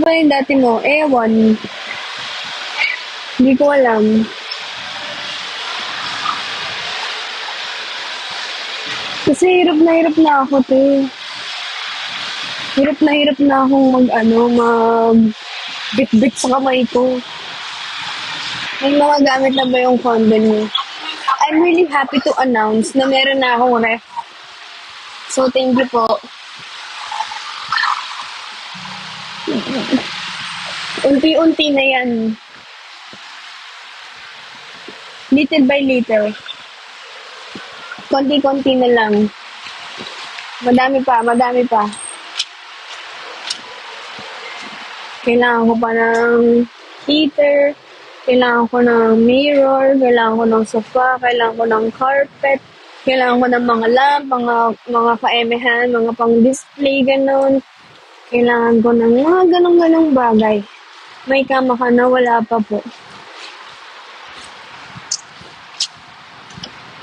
ba yung dati mo? Ewan. Hindi ko alam. Kasi hirap na ako, te. Hirap na akong bit-bit sa kamay ko. May mga gamit na ba yung condo niyo? I'm really happy to announce na meron na akong ref. So, thank you po. Unti-unti na yan. Little by little. Konti-konti na lang. Madami pa. Kailangan ko pa ng heater, kailangan ko ng mirror, kailangan ko ng sofa, kailangan ko ng carpet, kailangan ko ng mga lamp, mga ka-emehan, mga pang-display, ganun. Kailangan ko ng mga ganong bagay. May kama ka na, wala pa po.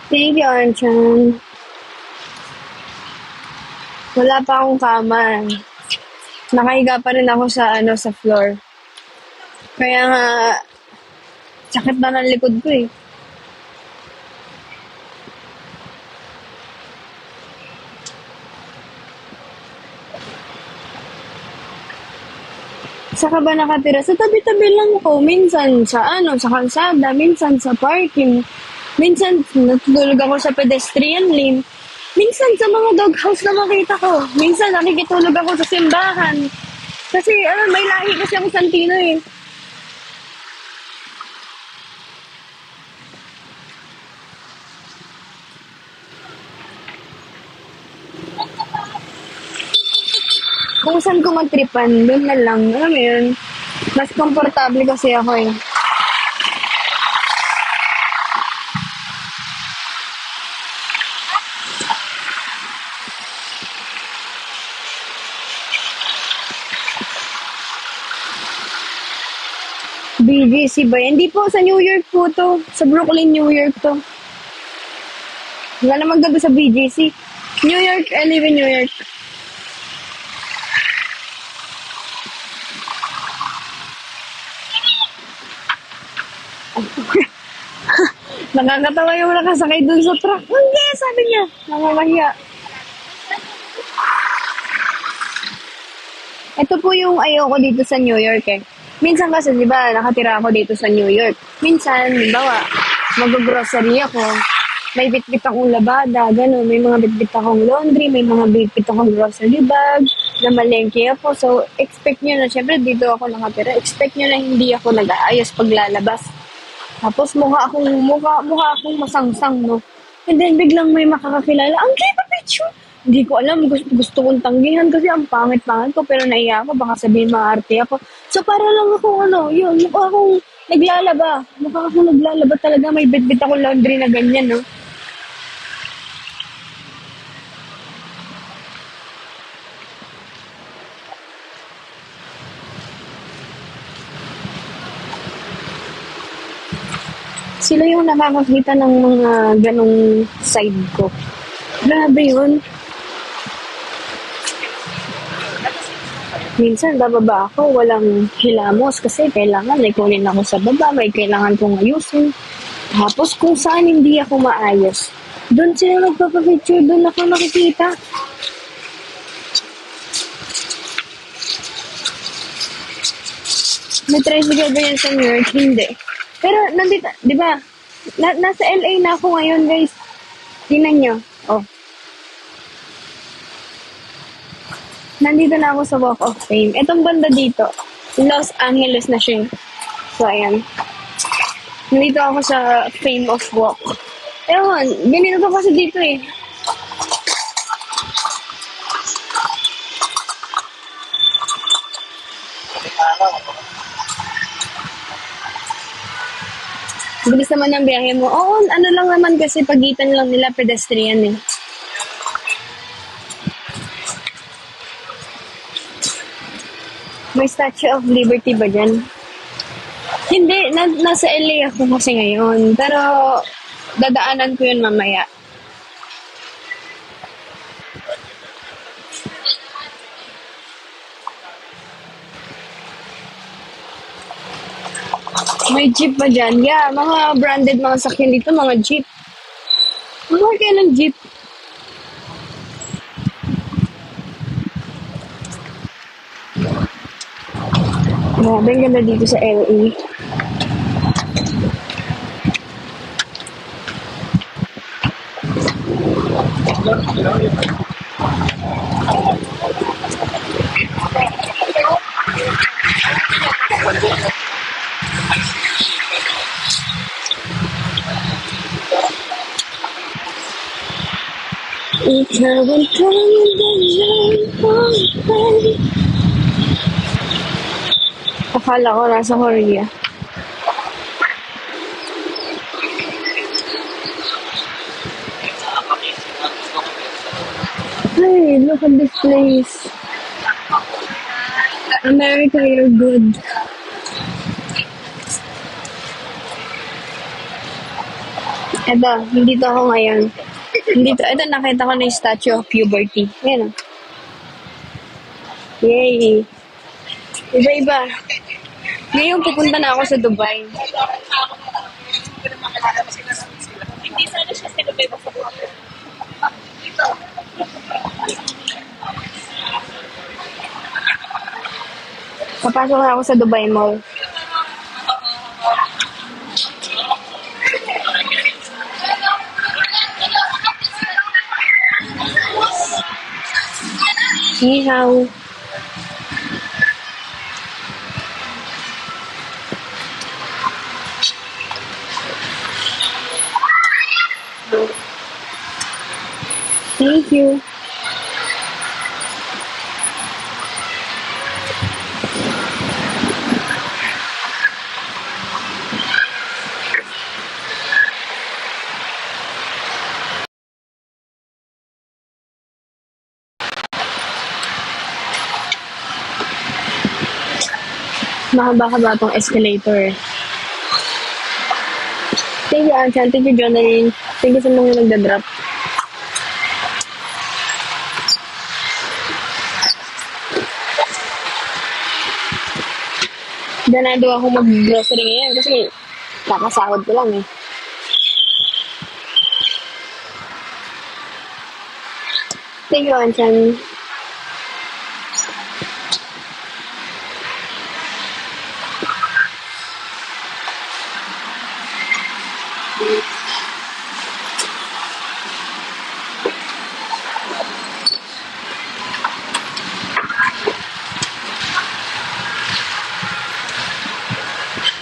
Thank you, Anchan. Wala pa akong kama. Nakahiga pa rin ako sa floor. Kaya nga, sakit na ng likod ko eh. Saka ba nakatira? Sa tabi-tabi lang po. Minsan sa kalsada, minsan sa parking. Minsan natutulog ako sa pedestrian lane. Minsan sa mga doghouse na makita ko. Minsan nakikitulog ako sa simbahan. Kasi may lahi kasi ako Santino eh. Kung saan ko magtripan, doon na lang. Alam mo yun, mas komportable kasi ako eh. BGC ba yan? Hindi po, sa New York po to. Sa Brooklyn, New York to. Wala naman gabi sa BGC. New York, I live in New York. Nakakatawa yung nakasakay dun sa truck. Hindi, sabi niya. Nakakahiya. Ito po yung ayoko dito sa New York eh. Minsan kasi, di ba, nakatira ako dito sa New York. Minsan, di ba, mag-grocery ako. May bitbit akong labada, gano'n. May mga bitbit akong laundry, may mga bitbit akong grocery bag, na malengke ako. So, expect nyo na, syempre dito ako nakatira, expect nyo na hindi ako nag-aayos paglalabas. Tapos mukha akong masangsang, no? And then biglang may makakakilala, ang gay pa picture! Hindi ko alam, gusto kong tanggihan kasi ang pangit-pangit ko, pero naiya ako, baka sabihin maarte ako. So para lang akong mukha akong naglalaba. Mukha akong naglalaba talaga, may bit-bit akong laundry na ganyan, no? Sila yung nakakakita ng mga ganong side ko. Grabe yun. Minsan, bababa ako, walang hilamos kasi kailangan may kunin ako sa baba, may kailangan kong ayusin. Tapos kung saan hindi ako maayos, doon sila nagpapapicture, doon ako nakikita. May tricycle ba yan sa New York? Hindi. Pero nandito, di ba, nasa LA na ako ngayon, guys. Tingnan nyo. Oh. Nandito na ako sa Walk of Fame. Itong banda dito, Los Angeles na siya. So, ayan. Nandito ako sa Fame of Walk. Ewan, ganito to kasi dito eh. Bilis naman ang biyahe mo. Oo, ano lang naman kasi pagitan lang nila pedestrian eh. May Statue of Liberty ba dyan? Hindi, nasa LA ako kasi ngayon. Pero, dadaanan ko yun mamaya. May jeep pa dyan. Yeah, mga branded mga sakyan dito, mga jeep. Mahal kayo ng jeep. Grabe, ang ganda dito sa LA. Ikaw ang kanilang buhay. Akala ko nasa Korea. Hey, look at this place. America, you're good. Eto, dito ako ngayon. Dito, ito nakita ko na yung Statue of Puberty. Ayan o. Yay! Iba-iba. Ngayon pupunta na ako sa Dubai. Hindi sana siya sinubay mo sa buhay. Papasok na ako sa Dubai Mall. Ni hao. Thank you. Mahaba-haba tong escalator. Thank you, Ansel. Thank you, Jonalyn. Thank you sa mga nagda-drop. Ganado ako mag-grocery ngayon kasi kakasahod ko lang eh. Thank you, Ansel.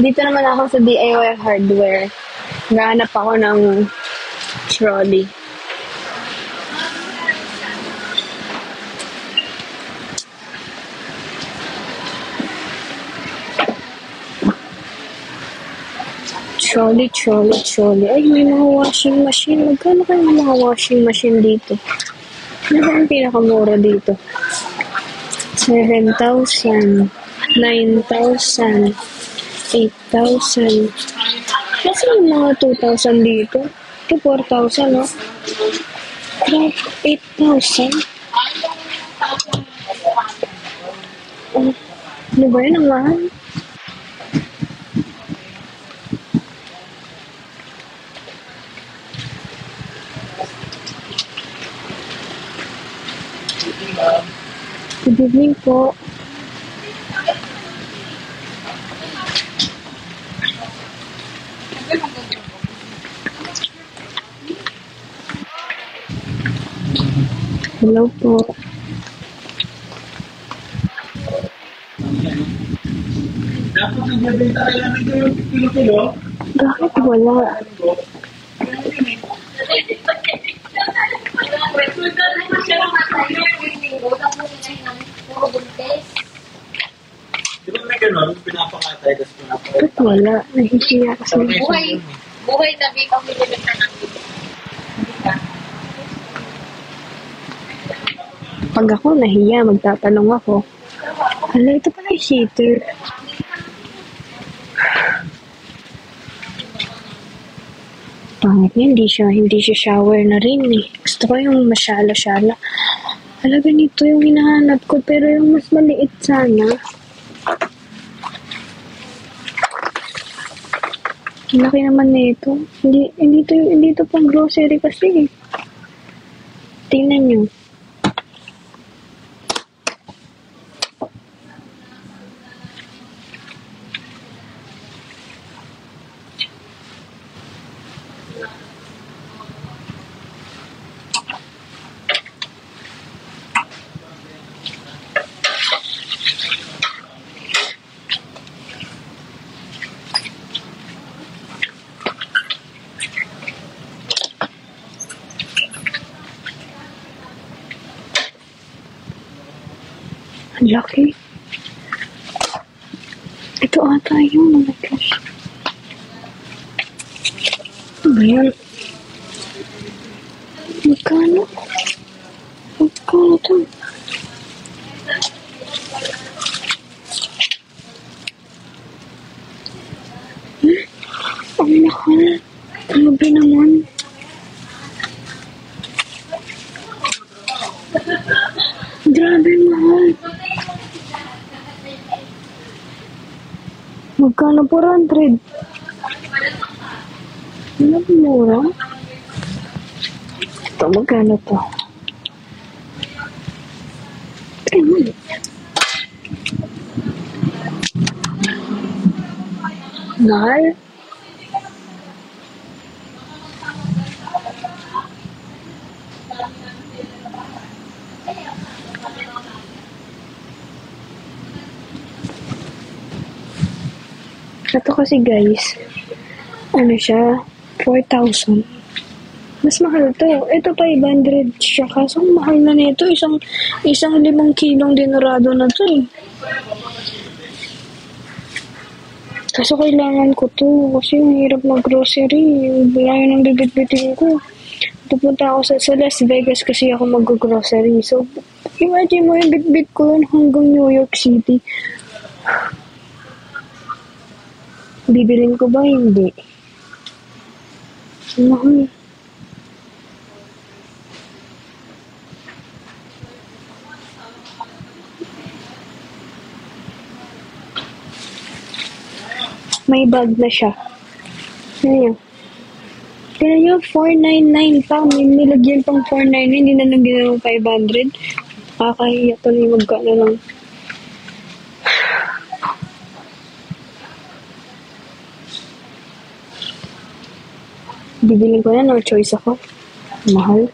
Dito naman ako sa DIY hardware. Nahanap ako ng trolley. Trolley. Ay, may mga washing machine. Magkano kayo mga washing machine dito? Ano ba ang pinakamura dito? 7,000, 9,000, 8,000. Kasi yung mga 2,000 dito. Ito 4,000, no? 8,000. Ano ba yun ang mahal? Good evening po. Hello po. Dapat nagbibenta kayo ng kilo-kilo? Bakit wala? Di ba may gano'n? Pinapakatay, tapos pinapakatay. Bakit wala? Nahihiya kasi. Buhay na di kami nilita ng Pag ako nahiya, magtatanong ako. Hala, ito pala yung heater. Pangit niya, hindi siya shower na rin eh. Gusto ko yung masyala-syala. Hala, ganito yung hinahanap ko, pero yung mas maliit sana. Ang laki naman nito. Hindi to pang grocery kasi. Tingnan nyo. Ang laki. Ito ata yun. Oh my gosh. Ano ba yan? Magkano? Magkano ito? Ang mahal. Ano ba naman? Grabe mahal. Magkano 400? Ano ba mura? Ito, magkano to? Mahal? Ito kasi guys, ano siya, 4,000. Mas mahal to. Ito 500 siya. Kaso mahal na nito. Isang 5 kilong dinurado na to eh. Kaso kailangan ko to. Kasi mahirap mag-grocery. Wala yun ang bibit-bitin ko. Pupunta ako sa Las Vegas kasi ako mag-grocery. So, imagine mo yung bit-bit ko yun hanggang New York City. Bibilin ko ba? Hindi. Mahal. May bag na siya. Ano yun? Kaya yun, 499 pa. May nilagyan pang 499. Hindi na naging ng 500. Kakahiya tuloy magkano lang. Bibilin ko na, no choice ako. Mahal.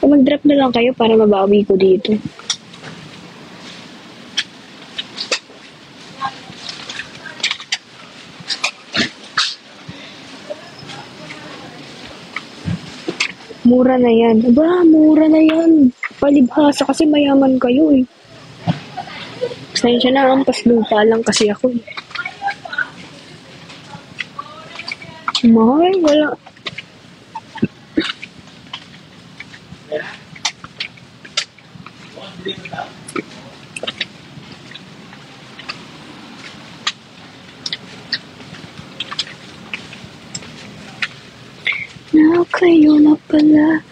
O mag-drop na lang kayo para mabawi ko dito. Mura na yan. Aba, mura na yan. Palibhasa kasi mayaman kayo eh. Pasensya na, ang paslupa lang kasi ako eh. Mahal, wala. Now kayo na pala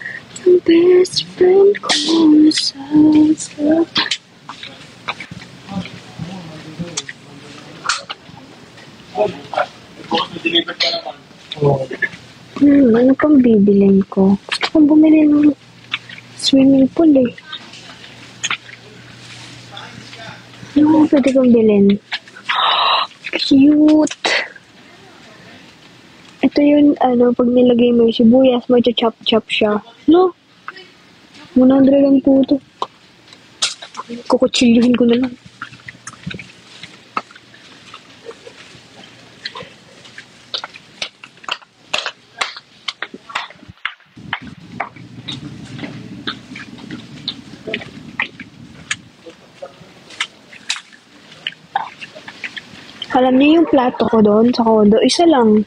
ang best friend ko sa sarap. Ano pang bibilin ko? Gusto kong bumili ng swimming pool eh. Ano pwede kong bilhin? Cute! Ito yun, pag nilagay mo yung sibuyas, chop-chop siya. No? 100 lang po ito. Kukutsilyuhin ko na lang. Alam niyo yung plato ko doon sa condo, isa lang.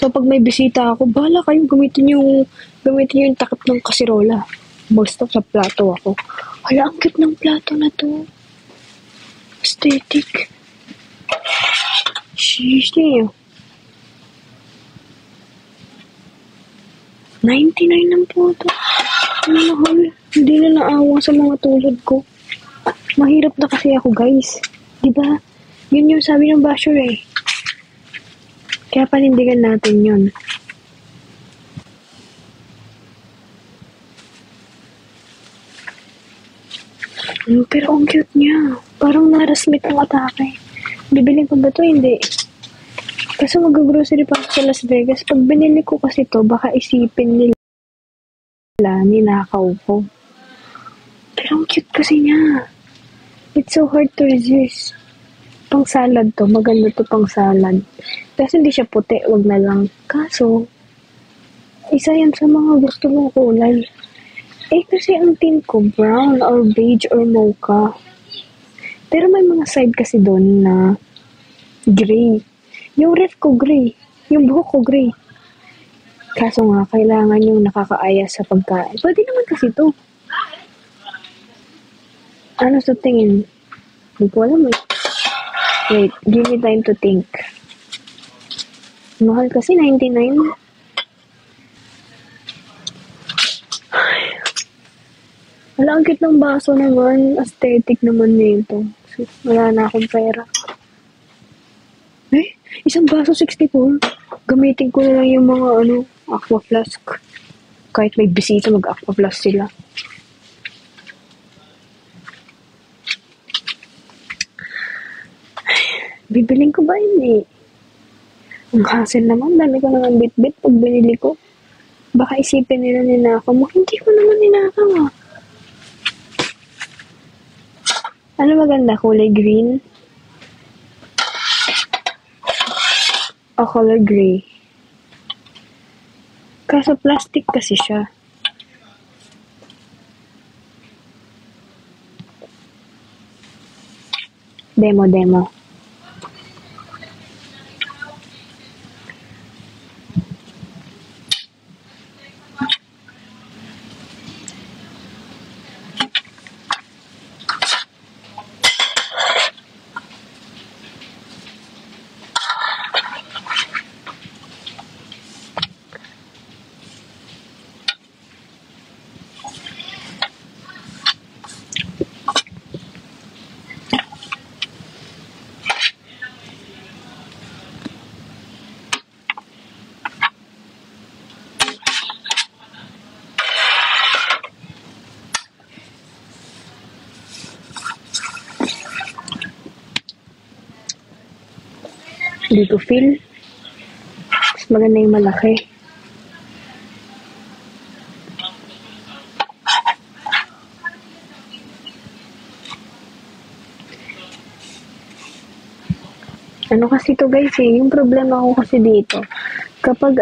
So, pag may bisita ako, bahala kayo gamitin yung takip ng kasirola. Basta sa plato ako. Hala, ang cute ng plato na to. Aesthetic. Sheesh niyo. 99 lang po ito. Ano mahal? Hindi na naawa sa mga tulad ko. Mahirap na kasi ako, guys. Diba? Yun yung sabi ng basher eh. Kaya panindigan natin yun. Pero ang cute niya. Parang narasmit ang atake. Bibiling ko ba to? Hindi. Kasi mag-grocery pa ako sa Las Vegas. Pag binili ko kasi to, baka isipin nila ninakaw ko. Pero ang cute kasi niya. It's so hard to resist. Pang salad to. Maganda to pang salad. Kasi hindi siya puti. Wag na lang. Kaso, isa yan sa mga gusto mong kulay. Kasi ang tint ko, brown or beige or mocha. Pero may mga side kasi doon na gray. Yung ref ko gray. Yung buhok ko gray. Kaso nga, kailangan yung nakakaaya sa pagkain. Pwede naman kasi to. Ano sa tingin? Hindi ko alam eh. Wait, give me time to think. Mahal kasi, 99. Wala, ang cute ng baso naman. Aesthetic naman nito. So, wala na akong pera. Isang baso 64. Gamitin ko na lang yung mga aqua flask. Kahit may bisita, mag-aqua flask sila. Bibiling ko ba yun eh? Ang hassle naman. Dami ko naman bit-bit pag binili ko. Baka isipin nila ninakaw mo. Hindi ko naman ninakaw ah. Ano maganda? Kulay green? O color gray? Kaso plastic kasi siya. Demo. Hindi ko feel. Mas maganda yung malaki. Ano kasi to guys eh, yung problema ko kasi dito, kapag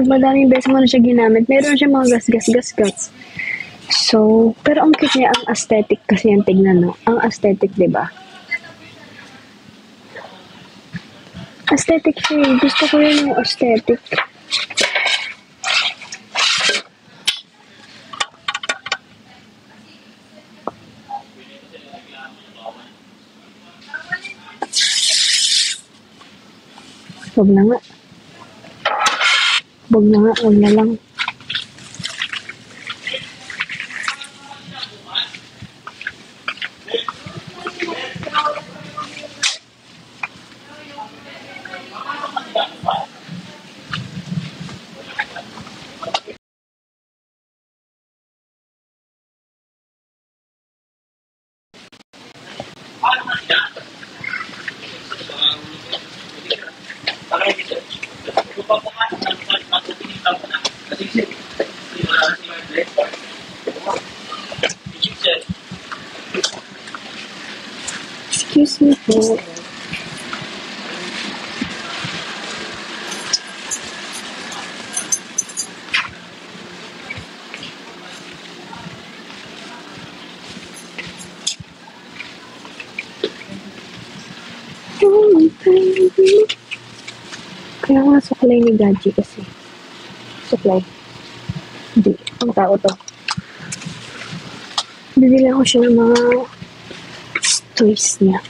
madaming beses mo na siya ginamit, meron siya mga gas. So, pero ang cute niya, ang aesthetic kasi yung tignan, no? Ang aesthetic, diba? Aesthetic siya eh. Gusto ko yun yung aesthetic. Wag na nga. Wag na lang. Excuse me po. Kaya nga suklay ni Gaji kasi. Suklay. Hindi. Ang tao to. Bibili ako siya ng mga toys niya.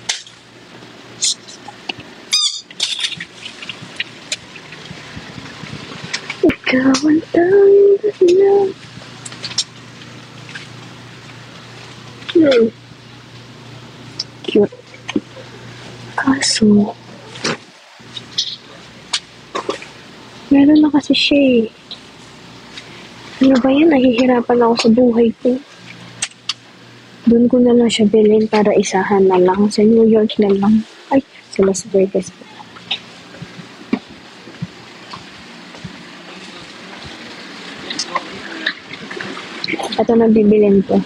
Ikaw ang tanging dahilan. Cute. Kaso, meron na kasi siya eh. Ano ba yan? Nahihirapan ako sa buhay ko. Doon ko na lang siya bilhin para isahan na lang. Sa New York na lang. Ay, sa Las Vegas pa. Ito na bibilin ko.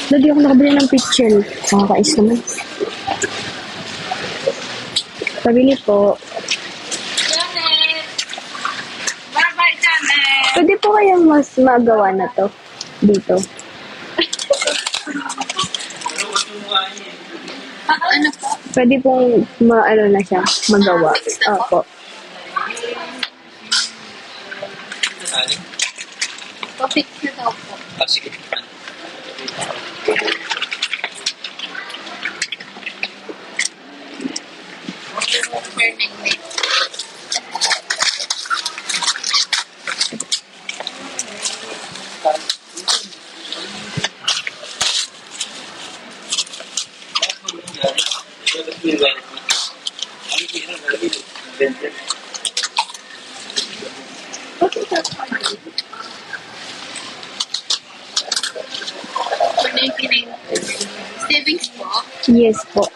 Lagi ako nakabili ng pitchel. Nakakais naman. Pabili po. Janet! Bye-bye, Janet! Pwede po kayang mas magawa na to dito. Ano po? Pwede pong ano na siya, magawa. Opo. Topic na daw po. Sige. Permanent. Savings po? Yes po.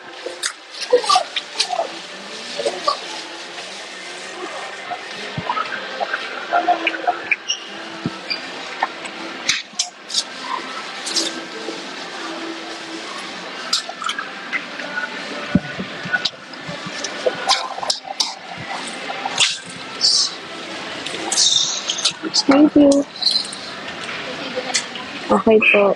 Thank you. Okay po.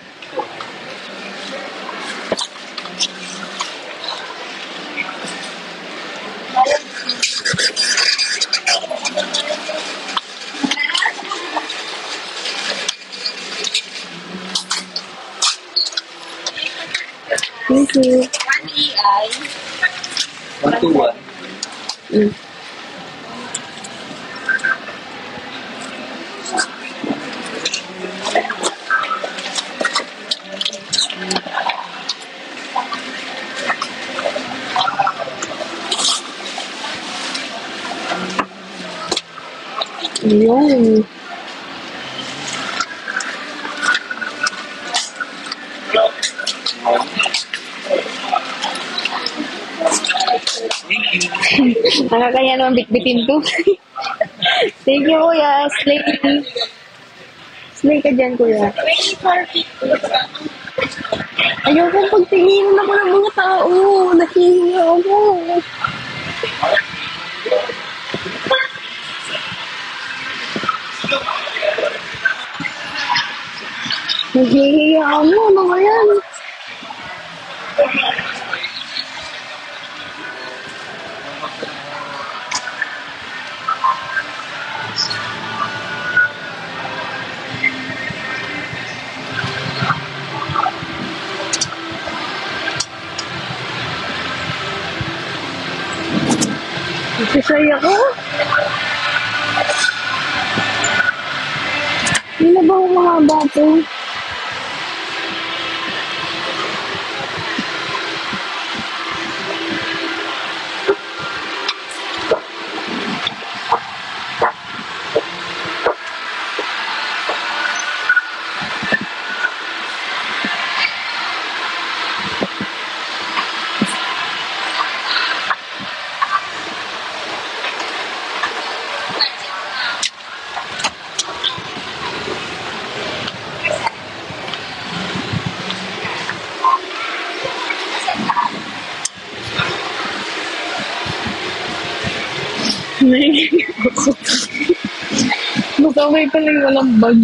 Thank you. 1 EI. 121. Mm. Yun. Nakakaya naman bitbitin to. Thank you, kuya. Slay. Slay ka dyan, kuya. 24. Ayoko pagtingin ako ng mga tao. Nahihinga ako. Nahihinga ako. Ano ba yan? Isasay ako. Hindi na ba ako mahaba to? Naiingat ako. Makamay pala yung walang bag.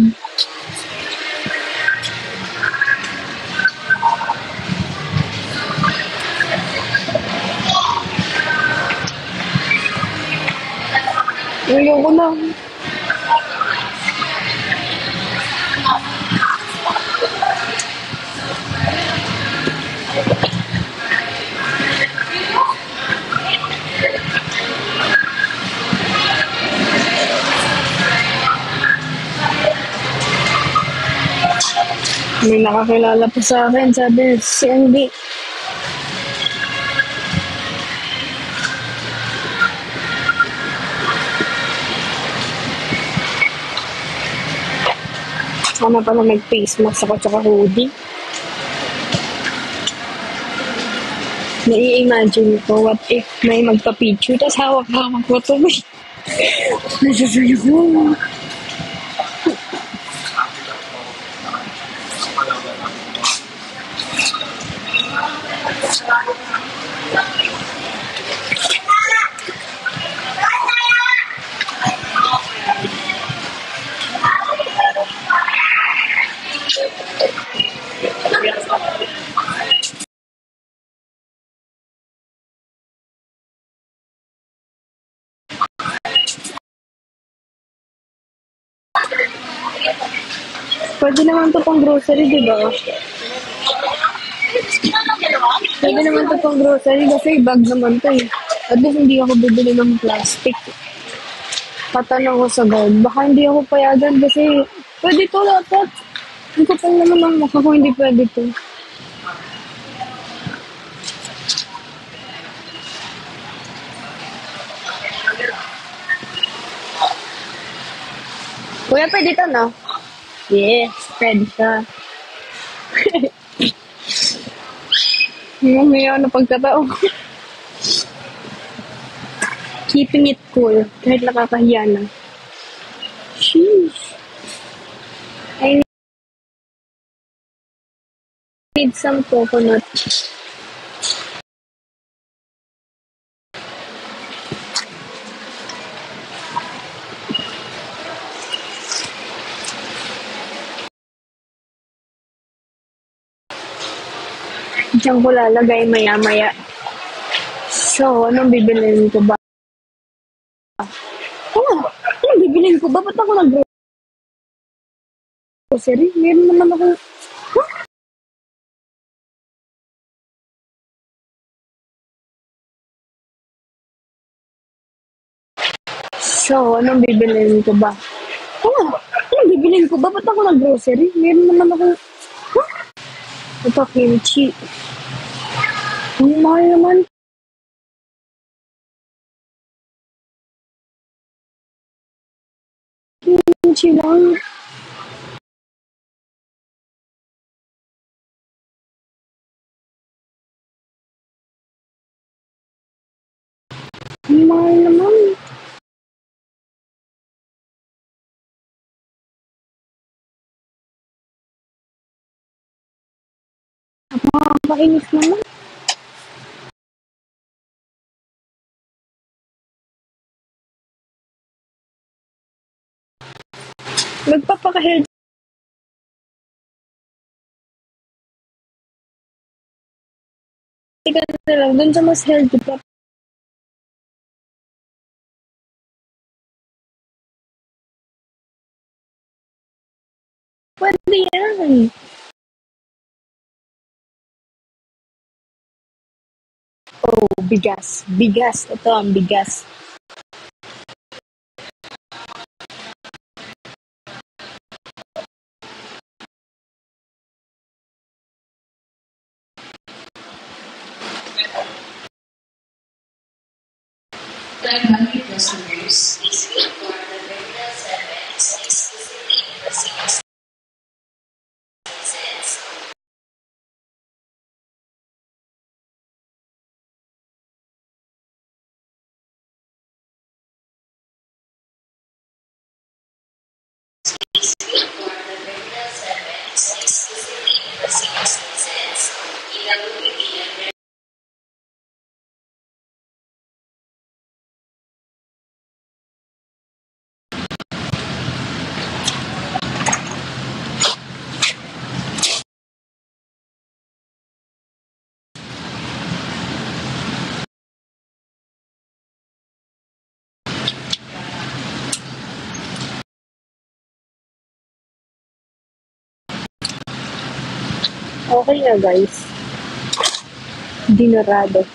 Ayoko na. May nakakilala pa sa akin, sabi, si Andy. Sana pala may face mask ako tsaka hoodie. Nai-imagine ko, what if may magpa-picture, tapos hawak-hawak ko ito. Nasa-feel ko. Pwede naman to pang grocery, di ba? Pwede naman to pang grocery kasi bag naman to eh. At least hindi ako bibili ng plastic. Tatanong ko sa guard, baka hindi ako payagan kasi pwede to dapat. Ang kapal naman ng mukha ko, hindi pwede to. Kuya, pwede to, no? Yes, pwede siya. Ngayon na pagkatao. Keeping it cool, kahit nakakahiya na. Sheesh. I need some coconut. Diyan ko lalagay maya-maya. So, anong bibilin ko ba? Anong bibilin ko ba? Ba't ako nag-grocery? Meron naman ako... So, anong bibilin ko ba? Anong bibilin ko ba? Ba't ako nag-grocery? Meron naman ako... Ito, kimchi. Ang mahal naman. Kimchi lang. Ang mahal naman. Napakainis naman. Magpapaka-healthy ka na lang. Doon sa mas healthy pa. Pwede yan. Oh, bigas. Bigas. Ito ang bigas. Okay na guys. Dinarado.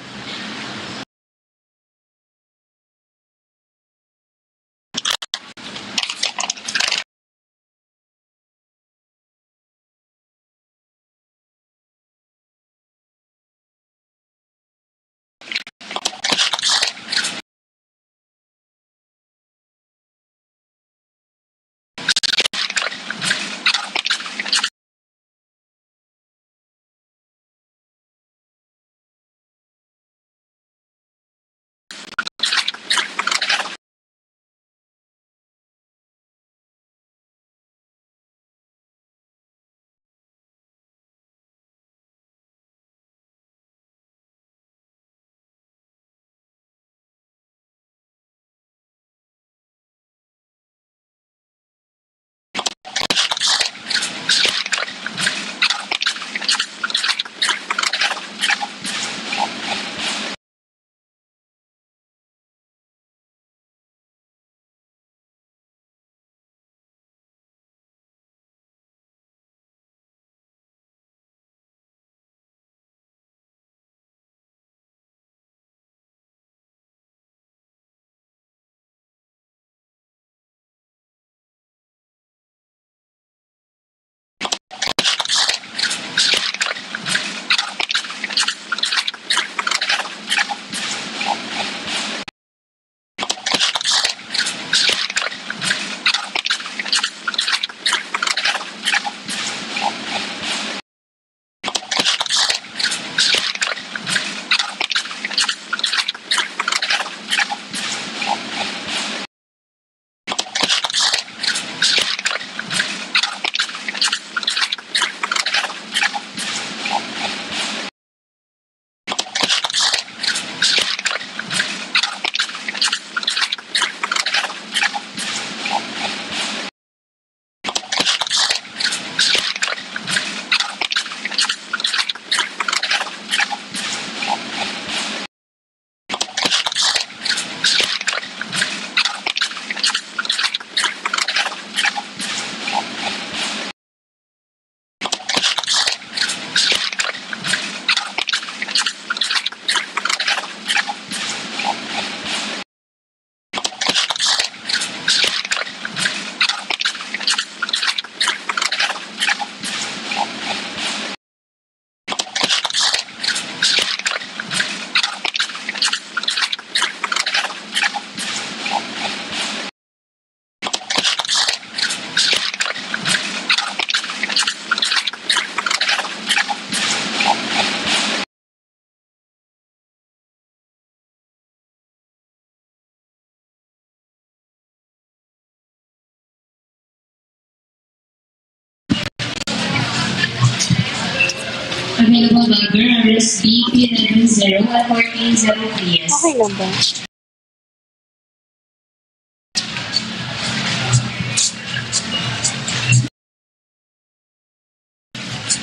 Lumabagger ang risk BP11-0 at 1403S. Okay lang ba?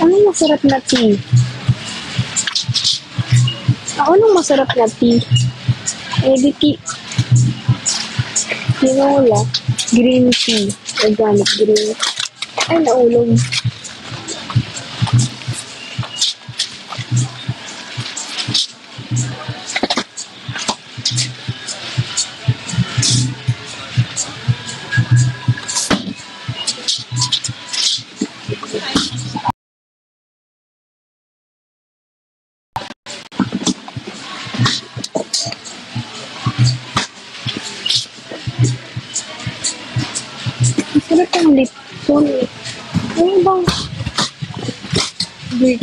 Anong masarap na tea? Anong masarap na tea? Di tea. Tinola. Green tea. Organic green. Ay, naulog. Masarap ang Lipton eh. Ano bang Greek?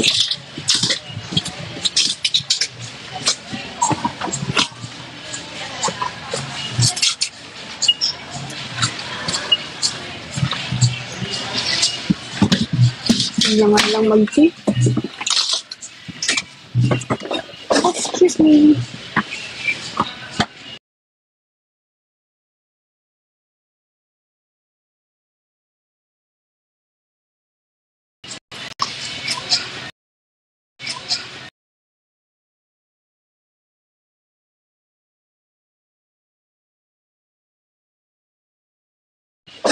Kailangan lang mag-tea. Excuse me.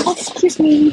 Excuse me.